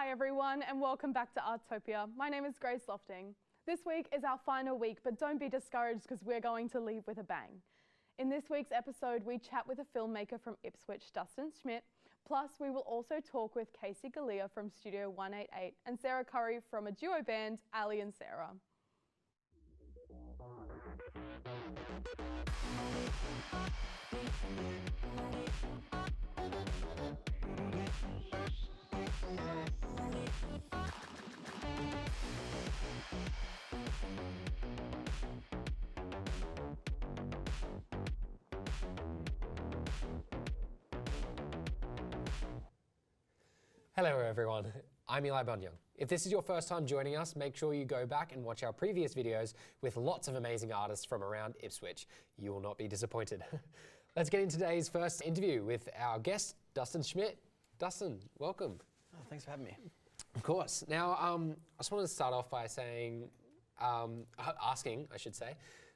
Hi everyone and welcome back to Artopia. My name is Grace Lofting. This week is our final week, but don't be discouraged because we're going to leave with a bang. In this week's episode, we chat with a filmmaker from Ipswich, Dustin Schmidt, plus we will also talk with Kaysei Galea from Studio 188 and Sarah Currie from a duo band, Ali and Sarah. Hello everyone, I'm Eli Bunyung. If this is your first time joining us, make sure you go back and watch our previous videos with lots of amazing artists from around Ipswich. You will not be disappointed. Let's get into today's first interview with our guest, Dustin Schmidt. Dustin, welcome. Oh, thanks for having me. Of course. Now, I just wanted to start off by asking,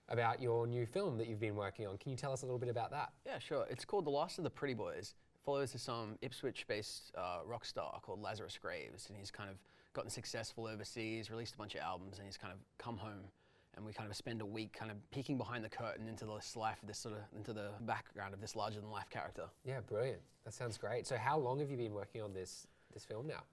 about your new film that you've been working on. Can you tell us a little bit about that? Yeah, sure. It's called The Last of the Pretty Boys. Follows this Ipswich-based rock star called Lazarus Graves, and he's kind of gotten successful overseas, released a bunch of albums, and he's kind of come home, and we kind of spend a week kind of peeking behind the curtain into this life, into the background of this larger-than-life character. Yeah, brilliant. That sounds great. So how long have you been working on this film now?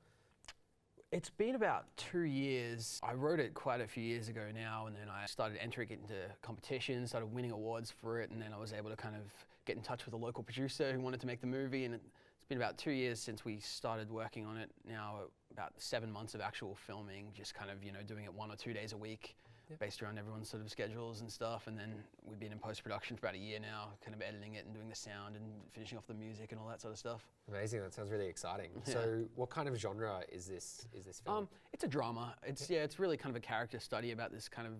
It's been about 2 years. I wrote it quite a few years ago now, and then I started entering it into competitions, started winning awards for it, and then I was able to kind of get in touch with a local producer who wanted to make the movie, and it's been about 2 years since we started working on it. Now about 7 months of actual filming, just kind of, doing it 1 or 2 days a week. Yep. Based around everyone's sort of schedules and stuff, and then we've been in post-production for about a year now, kind of editing it and doing the sound and finishing off the music and all that sort of stuff. Amazing, that sounds really exciting. Yeah. So what kind of genre is this film? It's a drama. It's really kind of a character study about this kind of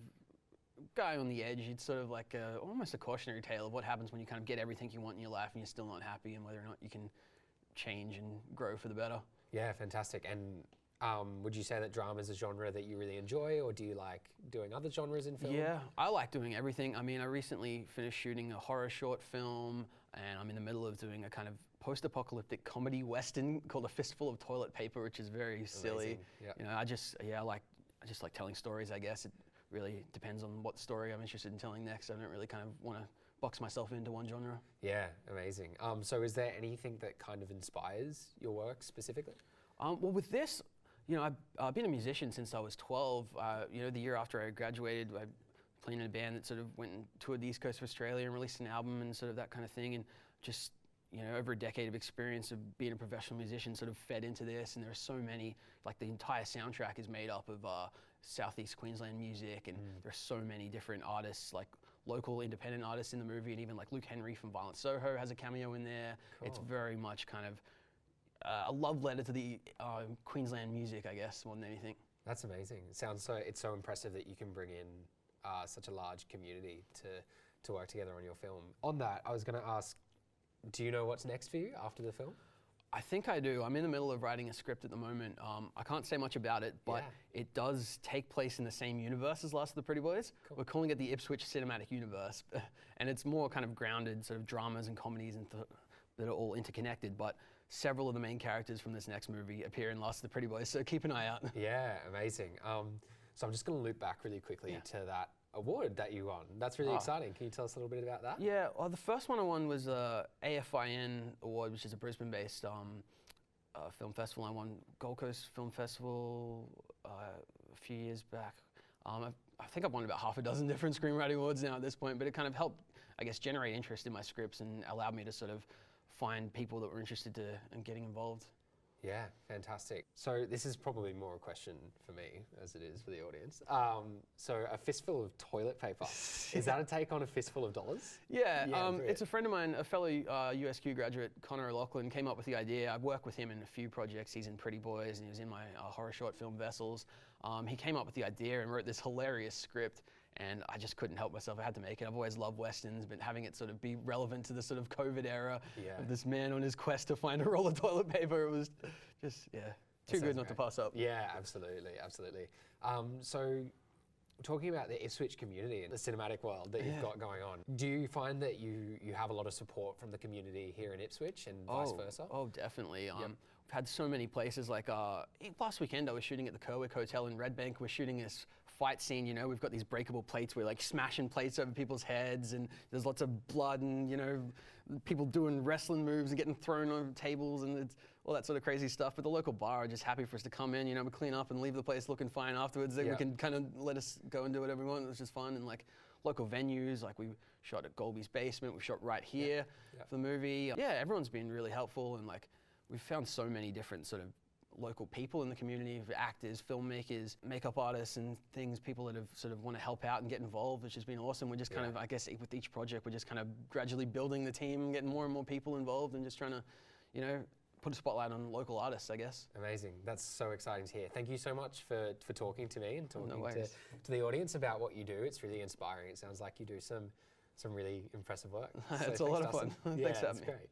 guy on the edge. It's sort of like almost a cautionary tale of what happens when you kind of get everything you want in your life and you're still not happy, and whether or not you can change and grow for the better. Yeah, fantastic. And would you say that drama is a genre that you really enjoy, or do you like doing other genres in film? Yeah, I like doing everything. I mean, I recently finished shooting a horror short film, and I'm in the middle of doing a kind of post-apocalyptic comedy western called A Fistful of Toilet Paper, which is very silly. Yep. I just like telling stories, I guess. It really depends on what story I'm interested in telling next. I don't really kind of want to box myself into one genre. Yeah, amazing. So is there anything that kind of inspires your work specifically? Well, with this, I've been a musician since I was 12. The year after I graduated, I played in a band that sort of went and toured the East Coast of Australia and released an album and sort of that kind of thing. And just, over a decade of experience of being a professional musician sort of fed into this. And there are so many, like the entire soundtrack is made up of Southeast Queensland music. And there are so many different artists, like local independent artists in the movie. And even like Luke Henry from Violent Soho has a cameo in there. Cool. It's very much kind of a love letter to the Queensland music, I guess, more than anything. That's amazing. It's so impressive that you can bring in such a large community to work together on your film. On that, I was going to ask, do you know what's next for you after the film? I think I do. I'm in the middle of writing a script at the moment. I can't say much about it, but it does take place in the same universe as Last of the Pretty Boys. Cool. We're calling it the Ipswich Cinematic Universe, and it's more kind of grounded sort of dramas and comedies and that are all interconnected, but several of the main characters from this next movie appear in Last of the Pretty Boys, so keep an eye out. Yeah, amazing. So I'm just going to loop back really quickly to that award that you won. That's really exciting. Can you tell us a little bit about that? Yeah, well, the first one I won was AFIN Award, which is a Brisbane-based film festival. I won Gold Coast Film Festival a few years back. I think I've won about half a dozen different screenwriting awards now at this point, but it kind of helped, I guess, generate interest in my scripts and allowed me to sort of find people that were interested in getting involved. Yeah, fantastic. So this is probably more a question for me as it is for the audience. So a fistful of toilet paper, is that a take on A Fistful of Dollars? Yeah, it's a friend of mine, a fellow USQ graduate, Connor O'Loughlin, came up with the idea. I've worked with him in a few projects. He's in Pretty Boys and he was in my horror short film Vessels. He came up with the idea and wrote this hilarious script, and I just couldn't help myself. I had to make it. I've always loved westerns, but having it sort of be relevant to the sort of COVID era of this man on his quest to find a roll of toilet paper, it was just, too good not to pass up. Yeah, absolutely, absolutely. So talking about the Ipswich community and the cinematic world that you've got going on, do you find that you have a lot of support from the community here in Ipswich and vice versa? Oh, definitely. We've had so many places like last weekend I was shooting at the Kerwick Hotel in Redbank. We're shooting this fight scene, you know, we've got these breakable plates, we're like smashing plates over people's heads, and there's lots of blood and, you know, people doing wrestling moves and getting thrown on tables and it's all that sort of crazy stuff. But the local bar are just happy for us to come in, you know, we clean up and leave the place looking fine afterwards. They can kind of let us go and do whatever we want. It was just fun. And like local venues, like we shot at Golby's Basement, we shot right here for the movie. Yeah, everyone's been really helpful, and like we've found so many different sort of local people in the community, actors, filmmakers, makeup artists and things, people that have sort of want to help out and get involved, which has been awesome. We're just kind of, I guess, with each project, we're just kind of gradually building the team, getting more and more people involved and just trying to, you know, put a spotlight on local artists, I guess. Amazing. That's so exciting to hear. Thank you so much for talking to me and talking to the audience about what you do. It's really inspiring. It sounds like you do some really impressive work. It's a lot of fun. Thanks for having me. Great.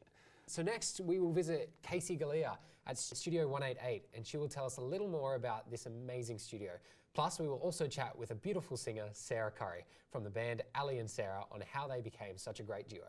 So next we will visit Kaysei Galea at Studio 188, and she will tell us a little more about this amazing studio. Plus we will also chat with a beautiful singer, Sarah Currie, from the band Ali and Sarah, on how they became such a great duo.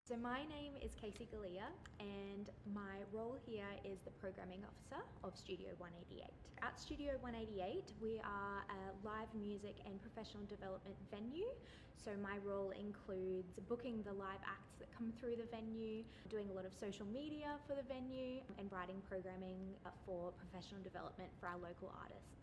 So my name is Kaysei Galea, and my role here is the Programming Officer of Studio 188. At Studio 188, we are a live music and professional development venue. So my role includes booking the live acts that come through the venue, doing a lot of social media for the venue, and writing programming for professional development for our local artists.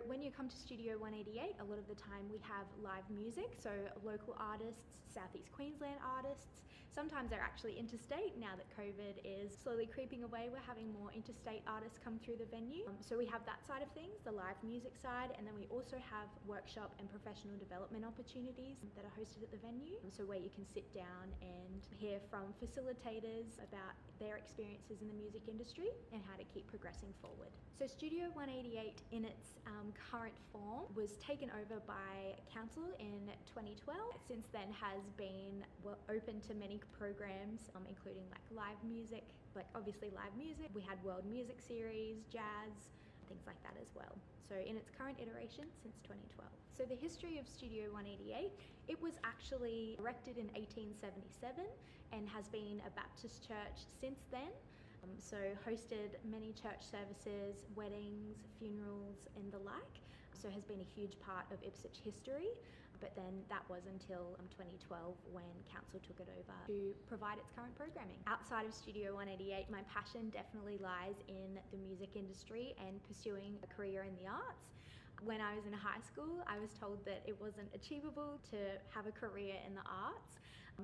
When you come to Studio 188, a lot of the time we have live music, so local artists, Southeast Queensland artists. Sometimes they're actually interstate. Now that COVID is slowly creeping away, we're having more interstate artists come through the venue. So we have that side of things, the live music side, and then we also have workshop and professional development opportunities that are hosted at the venue. So where you can sit down and hear from facilitators about their experiences in the music industry and how to keep progressing forward. So Studio 188 in its current form was taken over by Council in 2012. Since then has been open to many programs, including like live music, like obviously live music. We had world music series, jazz, things like that as well. So in its current iteration since 2012. So the history of Studio 188, it was actually erected in 1877 and has been a Baptist church since then. So hosted many church services, weddings, funerals and the like. So has been a huge part of Ipswich history. But then that was until 2012 when Council took it over to provide its current programming. Outside of Studio 188, my passion definitely lies in the music industry and pursuing a career in the arts. When I was in high school, I was told that it wasn't achievable to have a career in the arts.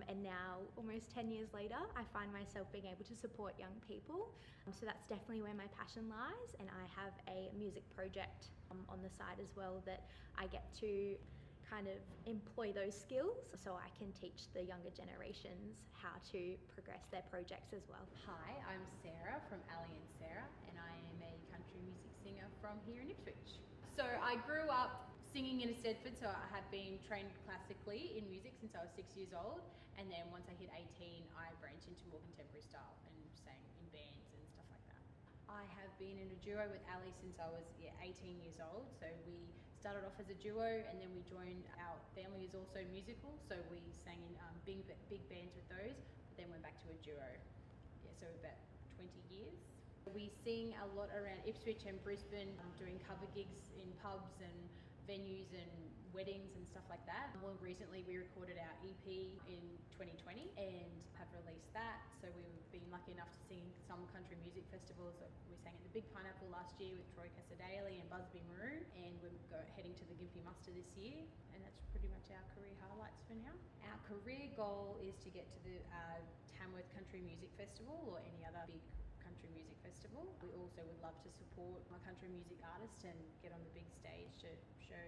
And now, almost 10 years later, I find myself being able to support young people. So that's definitely where my passion lies. And I have a music project on the side as well that I get to kind of employ those skills so I can teach the younger generations how to progress their projects as well. Hi, I'm Sarah from Ali and Sarah, and I am a country music singer from here in Ipswich. So I grew up singing in Stedford, so I have been trained classically in music since I was 6 years old, and then once I hit 18 I branched into more contemporary style and sang in bands and stuff like that. I have been in a duo with Ali since I was 18 years old, so we started off as a duo and then we joined, our family is also musical, so we sang in big bands with those, but then went back to a duo. So about 20 years. We sing a lot around Ipswich and Brisbane, doing cover gigs in pubs and venues and weddings and stuff like that. More recently we recorded our EP in 2020 and have released that, so we've been lucky enough to sing some country music festivals. We sang at the Big Pineapple last year with Troy Casadale and Busby Maroon, and we're heading to the Gympie Muster this year, and that's pretty much our career highlights for now. Our career goal is to get to the Tamworth Country Music Festival or any other big country music festival. We also would love to support my country music artists and get on the big stage to show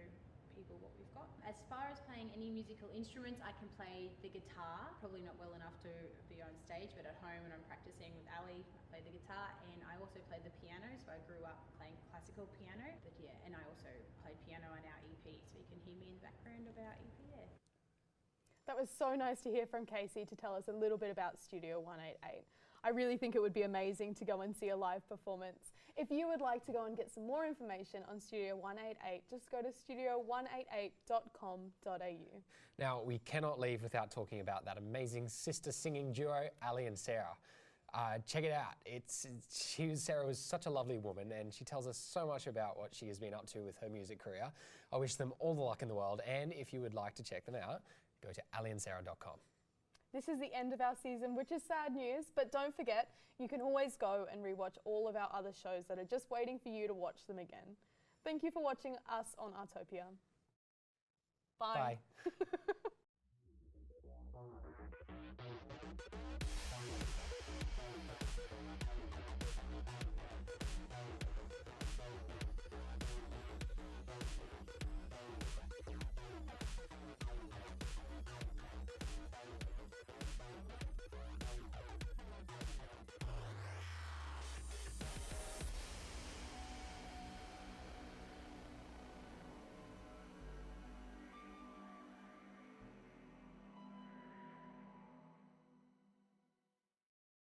people what we've got. As far as playing any musical instruments, I can play the guitar, probably not well enough to be on stage, but at home when I'm practicing with Ali, I play the guitar, and I also play the piano, so I grew up playing classical piano, but yeah, and I also played piano on our EP, so you can hear me in the background of our EP, yeah. That was so nice to hear from Kaysei to tell us a little bit about Studio 188. I really think it would be amazing to go and see a live performance. If you would like to go and get some more information on Studio 188, just go to studio188.com.au. Now, we cannot leave without talking about that amazing sister singing duo, Ali and Sarah. Check it out. Sarah was such a lovely woman, and she tells us so much about what she has been up to with her music career. I wish them all the luck in the world, and if you would like to check them out, go to aliandsarah.com. This is the end of our season, which is sad news, but don't forget, you can always go and rewatch all of our other shows that are just waiting for you to watch them again. Thank you for watching us on Artopia. Bye. Bye.